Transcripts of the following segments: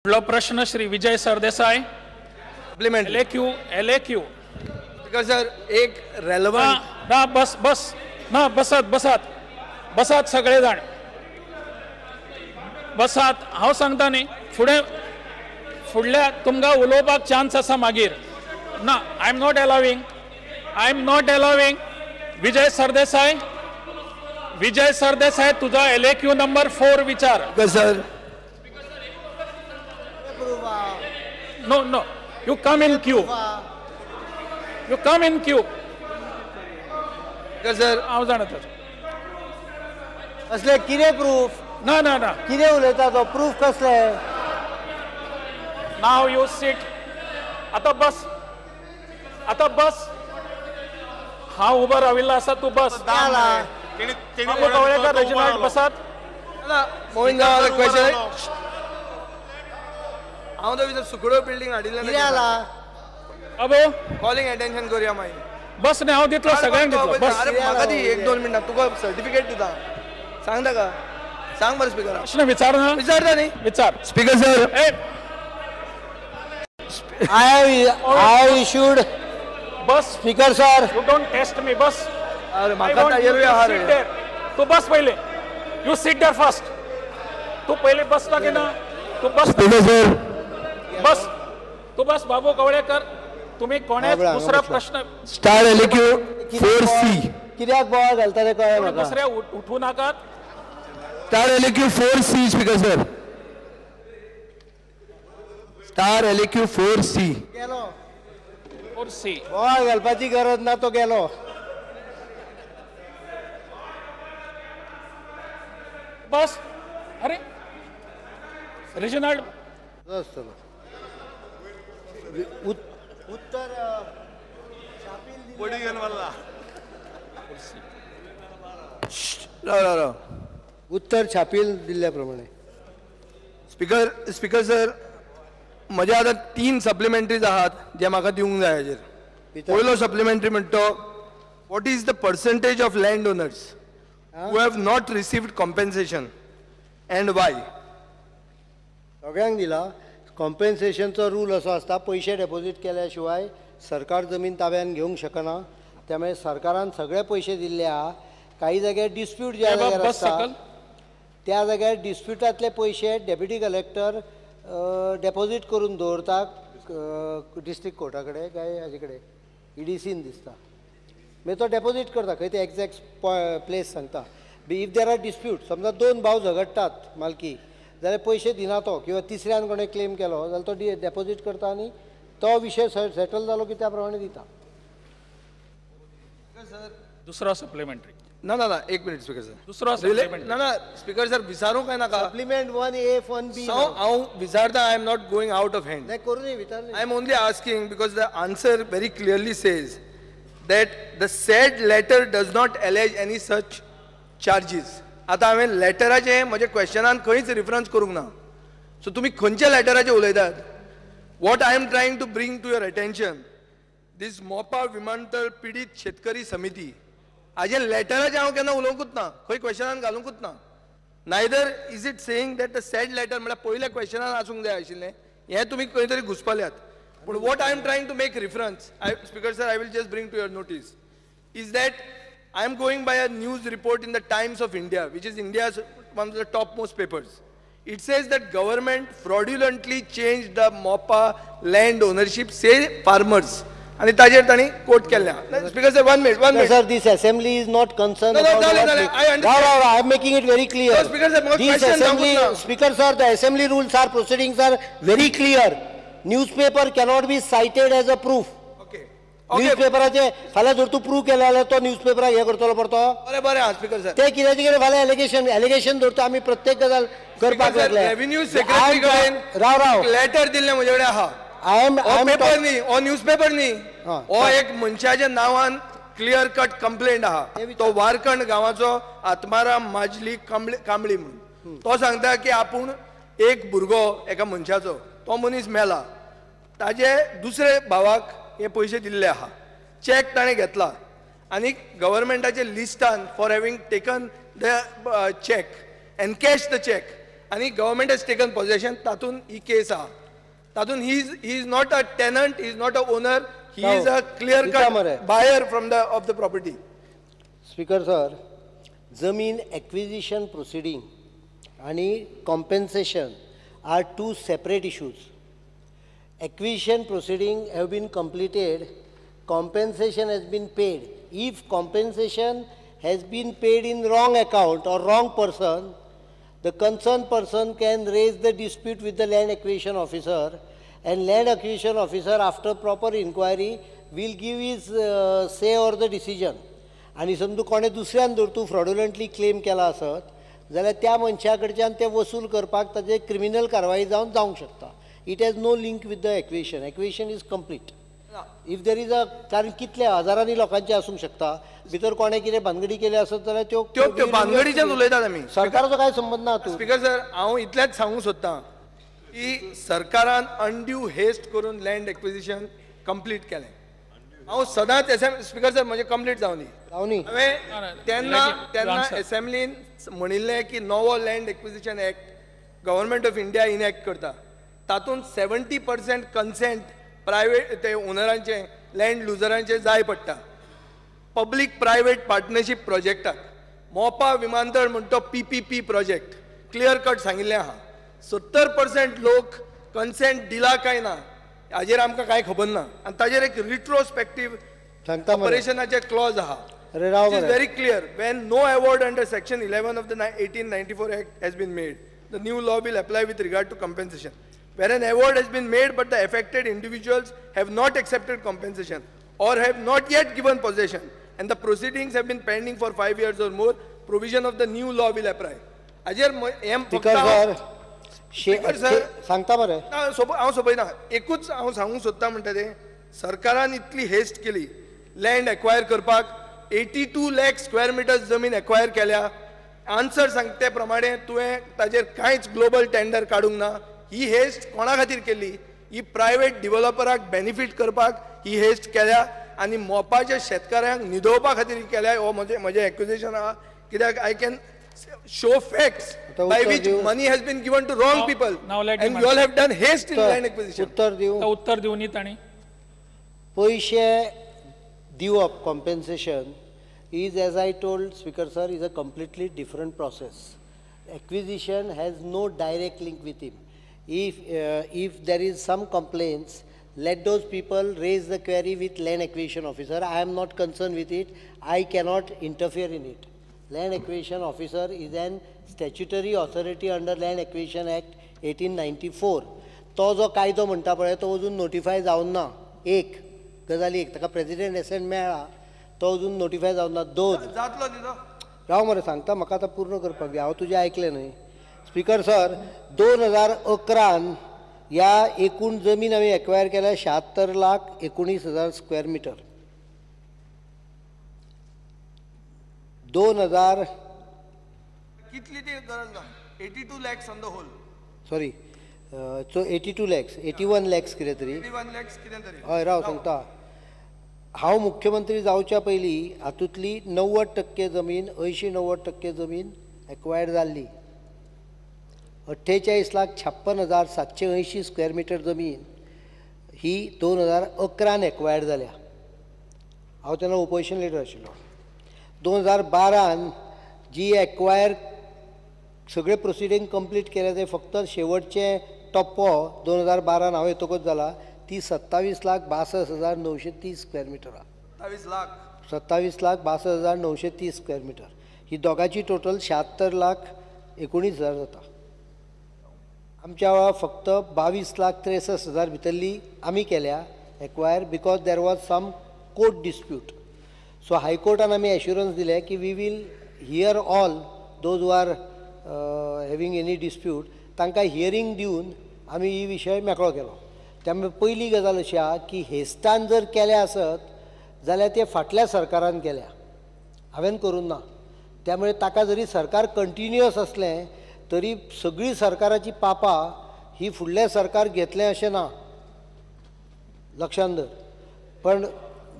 फुडलो प्रश्न Shri Vijay Sardesai. Supplementary. LAQ. Speaker sir एक रेलेवंट. ना बस ना बसात सगळे जाण बसात. हांव सांगता न्ही फुडल्या तुमकां उलोवपाक चान्स आसा मागीर. ना I am not allowing. Vijay Sardesai तुझा LAQ नंबर 4 विचार. Sir no you come in queue. Sir हांव जाणा असले कितें प्रूफ ना कितें उलयता तो प्रूफ कसले. नाव यू सीट. आता बस हांव उबो राविल्लो आसा. तूं बस. बाबू कवळेकर रेजिनाल्ड बसात. मोहीन गांव क्वेश्चन हांव तो भितर सुकड्यो बिल्डिंग हाडिल्ले कितें जाला. बाबू कॉलिंग अटेन्शन करूया मागीर. बस न्ही हांव दितलो सगळ्यांक दितलो. बस अरे म्हाका दी 1-2 मिनटां तुका सर्टिफिकेट दिता. सांग ताका. सांग बरं स्पीकर. प्रश्न विचार ना. विचारता न्ही. विचार. Speaker sir I have issued. बस speaker sir. You don't test me. बस अरे म्हाका तयार आहा रे. तू बस पहिले. You sit there first. तू पहिले बसला की ना. तू बस. स्पीकर सर तू बस. बाबू कवळेकर तुम्ही कोणेच दुसरा प्रश्न स्टार LAQ 4C. कित्याक बोवाळ घालता ते कळ्ळें म्हाका. दुसऱ्या उठू नाकात. Star LAQ 4C speaker sir. Star LAQ 4C. गेलो. 4C. बोवाळ घालपाची गरज ना तो गेलो. बस. अरे रेजिनाल्ड उत्तर उत्तर छापील दिल्ल्या प्रमाणे. स्पीकर सर म्हजे आतां 3 सप्लिमेंटरीज आहात जे म्हाका दिवंक जाय हाजेर. पयलो सप्लिमेंटरी म्हणटा what is the percentage of land owners who have not received compensation and Y. सगळ्यांक दिला. कॉम्पेन्सेशनचो रूल असो आसता पयशे डेपॉझिट केल्या शिवाय सरकार जमीन ताब्यान घेवंक शकना. त्यामुळे सरकारान सगळे पयशे दिल्ले आहा. काही जाग्यार डिस्प्यूट ज्या जाग्यार आसता त्या जाग्यार डिस्प्युटांतले पयशे डेप्युटी कलेक्टर डेपॉझिट करून दवरता डिस्ट्रिक्ट कोर्टा कडेन काय हाजे कडेन EDCन दिसता. मागीर तो डेपॉझिट करता खंय ते एक्झॅक्ट प्लेस सांगता. इफ देर आर डिस्प्यूट समजा 2 भाव झगडटात मालकी जाल्यार पयशे दिना तो किंवा तिसऱ्यान कोणें क्लेम केलो जाल्यार तो डेपॉझिट करता आनी तो विशय सेटल जालो की त्या प्रमाणे दिता. दुसरा सप्लिमेंटरी. ना एक मिनिट स्पीकर सर. दुसरा सप्लिमेंटरी. ना स्पीकर सर विचारूं काय नाका. Supplement 1A 1B. हांव विचारता. I am not going out of hand. नाही करू न्ही विचार. I am only asking because the answer very clearly says that the said letter does not allege any such charges. आता हांवें लेटराचे म्हजे क्वेश्चनान खंयच रेफरन्स करूंक ना. सो तुमी खंयच्या लेटराचे उलयतात. What I am trying to bring to your attention this Mopa विमानतळ पिडीत शेतकरी समिती हाजे लेटराचे हांव केन्ना उलोवंकूच ना. खंय क्वेश्चनान घालूंकूच ना. Neither is it saying that the said letter म्हळ्यार पयल्या क्वेश्चनान आसूंक जाय आशिल्लें हें तुमी खंय तरी घुसपल्यात. पूण what I am trying to make reference speaker sir I will just bring to your notice is that I am going by a news report in the Times of India, which is India's one of the topmost papers. It says that government fraudulently changed the MOPA land ownership, say farmers. And ताजेर ताणी quote केल्या. Speaker sir, one minute. Sir, this assembly is not concerned about I understand. I am making it very clear. No, Speaker sir, this assembly, Speaker sir, the assembly rules are proceedings are very clear. Newspaper cannot be cited as a proof. न्यूजपेपराचे फाल्यां जर तूं prove केले जाल्यार तो न्यूजपेपराक हे करतलो पडतो. बरें आं स्पीकर सर. ते कित्याचें कितें फाल्यां एलिगेशन धरता आमी प्रत्येक गजाल करपाक लागले. रेव्हेन्यू सेक्रेटरी कडेन राव लेटर दिल्लें म्हजे कडेन आहा. आय एम पेपर न्ही हो न्यूजपेपर न्ही हो एक मनशाच्या नांवान क्लियर कट कंप्लेंट आहा. तो वारकंड गांवाचो आत्माराम माजली कांबळी म्हणून तो सांगता की आपूण एक भुरगो एका मनशाचो तो मनीस मेला ताजे दुसरे भावाक हे पयशे दिल्ले आहा. चॅक ताणें घेतला आनी गव्हर्मेंटाचे लिस्टान for having taken the cheque encash the cheque आनी गव्हर्मेंट हॅज टेकन पोजेशन, तातूंत ही केस आहा. तातूंत he is not a tenant, he is not a owner, he is a clear cut buyer from of the property. Speaker sir, जमीन acquisition proceeding आणि compensation are two separate issues. Acquisition proceeding have been completed, compensation has been paid. If compensation has been paid in wrong account or wrong person, the concerned person can raise the dispute with the land acquisition officer, and land acquisition officer after proper inquiry will give his say or the decision. आणि समजा कोणे दुसऱ्यान जर तूं फ्रॉडुलंटली claim केला आसत जाल्यार त्या मनशा कडच्यान ते वसूल करपाक ताजे क्रिमिनल कारवाई जावंक शकता. It has no link with the acquisition. Acquisition is complete. If there is a, कारण कितल्या हजारांनी लोकांचे आसूंक शकता, भितर कोणे कितें भानगडी केले आसत जाल्यार त्यो भानगडीच्याच उलयतात आमी. सरकाराचो काय संबंध ना. तूं स्पीकर सर, हांव इतलेंच सांगूंक सोदतां की सरकारान अनड्यू हेस्ट करून लँड एक्विजिशन कंप्लीट केलें. हांव सदांच स्पीकर सर म्हजें कंप्लीट जावनी. हांवें तेन्ना असेंब्लीन म्हणिल्लें की नवो land acquisition act government of India enact करता. तातूंत 70% कन्सेंट प्रायवेट ते ओनरांचे लँड लुजरांचे जाय पडटा. पब्लीक प्रायवेट पार्टनरशीप प्रोजेक्टाक मोपा विमानतळ म्हणटा तो PPP प्रोजेक्ट क्लियर कट सांगिल्लें आहा. 70% लोक कन्सेंट दिला काय ना हाजेर आमकां कांय खबर ना, आनी ताजेर एक रिट्रोस्पेक्टीव ऑपरेशनाचे क्लॉज आहा. It is very clear. When no award under Section 11 of the 1894 Act has been made, the new law will apply with regard to compensation. Where an award has been made but the affected individuals have not accepted compensation or have not yet given possession and the proceedings have been pending for 5 years or more, provision of the new law will apply. Ajer सांगता मरे हांव सोपयना. एकूच हांव सांगूंक सोदता म्हणटा तें सरकारान इतली हेस्ट केली लँड एक्वायर करपाक. 82 लाख स्क्वेअर मिटर्स जमीन एक्वायर केल्या. आन्सर सांगते प्रमाणे तुवें ताजेर कांयच ग्लोबल टेंडर काडूंक ना. ही हेस्ट कोणा खातीर केली? ही प्रायवेट डिव्हलपराक बेनिफीट करपाक ही हेस्ट केल्या आनी मोपाच्या शेतकाऱ्यांक न्हिदोवपा खातीर केल्या. हो म्हजें एक्युजेशन आहा. कित्याक I can show facts by which money has been given to wrong people and you all have done haste in land acquisition. उत्तर दिवनी ताणी पैसे दिवप compensation is, as I told Speaker sir, is a completely different process. Acquisition has no direct link with him. If there is some complaints, let those people raise the query with land acquisition officer. I am not concerned with it. I cannot interfere in it. Land acquisition officer is an statutory authority under Land Acquisition Act 1894. तो जो कायदो म्हणटा पळय तो अजून notify जावन ना. एक गजाली ताका प्रेसिडेंट एसेंट मेळ्ळा तो अजून नोटिफाय जावन ना. दोन जातलो न्ही तो. राव मरे सांगता म्हाका आतां पूर्ण करपाक जाय. हांव तुजें आयकलें न्हय. स्पीकर सर, 2011 ह्या एकूण जमीन आमी एक्वायर केल्या 76,19,000 स्क्वेअर मिटर. 2000 कितली ती गरज ना. 82 lakhs on the whole. Sorry, so 82 lakhs, 81 lakhs कितें तरी. 81 lakhs कितें तरी. हय राव सांगता. हांव मुख्यमंत्री जावच्या पयलीं हातूंतली 90% जमीन 80-90% जमीन एक्वायर जाल्ली. 48,56,780 स्क्वेअर मिटर जमीन ही 2011 एक्वायर जाल्या. हांव तेन्ना ओपोजिशन लिडर आशिल्लो. 2012 जी एक्वायर सगळे प्रोसिडींग कंप्लीट केले ते फक्त शेवटचे टप्पो 2012 हांव येतकच जाला ती 27,62,930 स्क्वेअर मिटर. 27,62,930 square metre. ही दोगांची टोटल 76,19,000 जाता. आमच्या वेळा फक्त 22,63,000 भितरली आमी केल्या acquire because there was some court dispute. So हायकोर्टान आमी एश्युरन्स दिले की we will hear all those who are having any dispute तांकां हियरींग दिवन आमी ही विशय मेकळो केलो. त्यामुळे पयली गजाल अशी आहा की हेस्तान जर केले आसत जाल्यार ते फाटल्या सरकारान केल्या, हांवें करूं ना. त्यामुळे ताका जरी सरकार कंटिन्युअस असलें तरी सगळी सरकाराची पापां ही फुडलें सरकार घेतलें अशें ना, लक्षांत दर. पण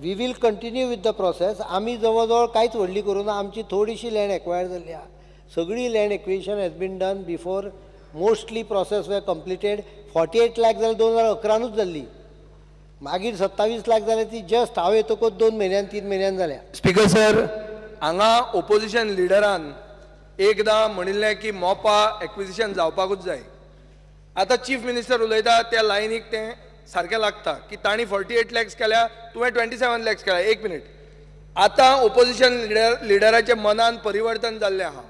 we will continue with the process. आमी जवळ जवळ कांयच व्हडली करूं ना. आमची थोडीशी लँड एक्वायर जाल्ली आहा. सगळी land acquisition has been done before mostly process were completed. 48 lakh जाल्यार 2011 जाल्ली. मागीर 27 लाख जाल्यार ती जस्ट हांव येतकच 2 म्हयन्यान 3 म्हयन्यान जाल्या. स्पीकर सर, हांगा ओपोजिशन लिडरान एकदां म्हणिल्लें की मोपा एक्विजिशन जावपाकूच जाय. आतां चीफ मिनिस्टर उलयता त्या लायनीक तें सारकें लागता की तांणी 48 लॅक्स केल्या, तुवें 27 लॅक्स केल्या. एक मिनीट, आतां ओपोजिशन लिडराच्या मनान परिवर्तन जाल्लें आहा.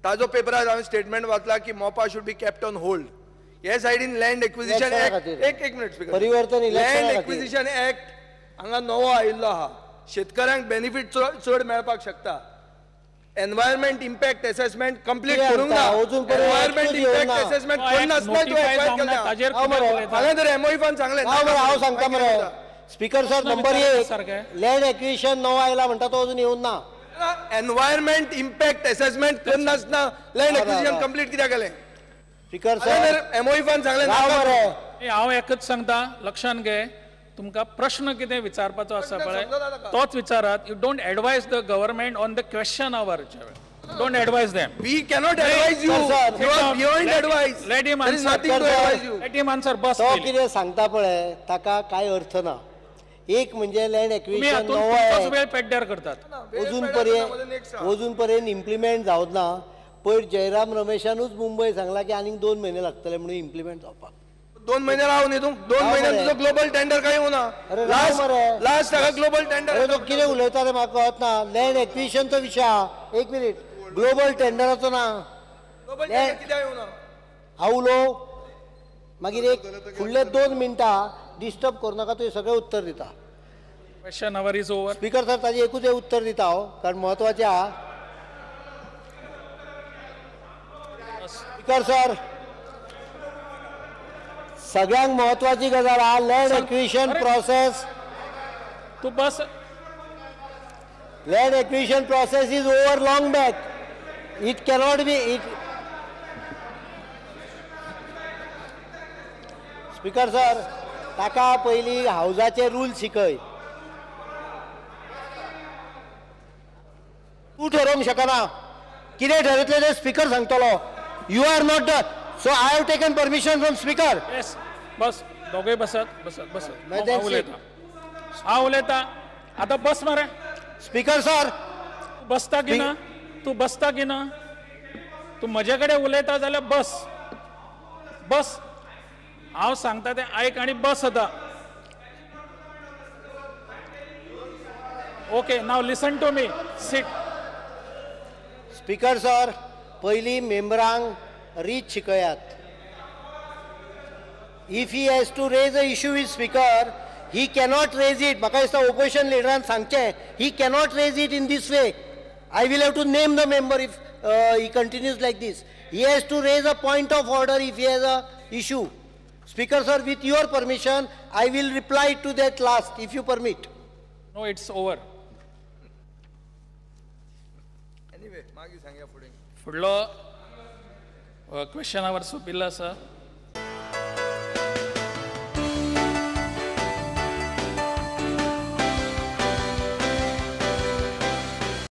ताजो पेपरार हांवें स्टेटमेंट वाचला की मोपा should be kept on hold. हे सायडीन लँड एक्विजिशन एक्ट, एक मिनीट स्पीकर, परिवर्तन लँड एक्विजिशन एक्ट हांगा नवो आयिल्लो आहा. शेतकऱ्यांक बेनिफीट चड मेळपाक शकता. एनवायरमेंट इम्पॅक्ट असेसमेंट कंप्लीट करूंक ना. एनवायरमेंट इम्पॅक्ट असेसमेंट कोन्नाच ना. हांवें तर एमओई फान सांगलें. हांव सांगता मरे speaker sir, number 1 land acquisition नवो आयला म्हणटा तो अजून येवन ना. एनवायरमेंट इम्पॅक्ट असेसमेंट कोन्नाच ना. लँड एक्विजिशन कंप्लीट कित्याक केलें? स्पीकर सर, एमओई फान सांगलें ना मरे. हांव एकच सांगता, लक्षान घे, तुमकां प्रश्न कितें विचारपाचो आसा पळय तोच विचारात. You don't advise the government on the question hour. Don't advise them. We cannot advise you. You are beyond advise. Let him there is nothing to advise you. Let him answer. बस तो कितें सांगता पळय ताका कांय अर्थ ना. एक म्हणजे लँड एक्विजिशन नवो आहे, वेळ पेड्ड्यार करतात. अजून पर्यंत इम्प्लिमेंट जावंक ना. पयर जयराम रमेशानूच मुंबय सांगला की आनीक 2 म्हयने लागतले म्हणून इम्प्लिमेंट जावपाक. 2 महिने राव न्ही तू. 2 महिन्यात तुझं ग्लोबल टेंडर काय होना. लास्ट हाका ग्लोबल टेंडर. तो कितें उलयता तें म्हाका कळत ना. लँड एक्विजिशनचो विशय आहा. एक मिनीट, ग्लोबल टेंडराचो ना. ग्लोबल टेंडर कित्याक येवना? हांव उलोव, मागीर एक फुडले 2 मिनटां डिस्टर्ब करू नाका. तुवें सगळें उत्तर दिता. Question our is over. Speaker sir, ताजें एकूच उत्तर दिता हांव, कारण म्हत्वाचें आहा. स्पीकर सर, सगळ्यांत महत्वाची गजाल आहा लँड एक्विजिशन प्रोसेस. तू बस. Land acquisition process is over long back. It cannot be. Speaker sir, ताका पयलीं हावजाचे रूल शिकय. तूं ठरोवंक शकना. कितें ठरयतलें तें स्पीकर सांगतलो. You are not the. So I have taken permission from speaker. Yes, बस. दोघे बसत बसत बसत. हांव उलयता. आतां बस मरे. स्पीकर सर, बसता की ना? तू बसता की ना? तू म्हजे कडेन उलयता जाल्यार बस. बस. हांव सांगता तें आयक आनी बस आतां. Okay, now listen to me. Seat. Speaker sir, पयलीं मेंबरांक रीत शिकयात. If he has to raise a issue with speaker, he cannot raise it. म्हाका दिसता ओपोजिशन लिडरान सांगचें, he cannot raise it in this way. I will have to name the member if he continues like this. He has to raise a point of order if he has a issue. Speaker sir, with your permission, I will reply to that last if you permit. No, it's over. Anyway, मागीर सांगया फुडें. फुडलो question आवर सोंपिल्लो आसा.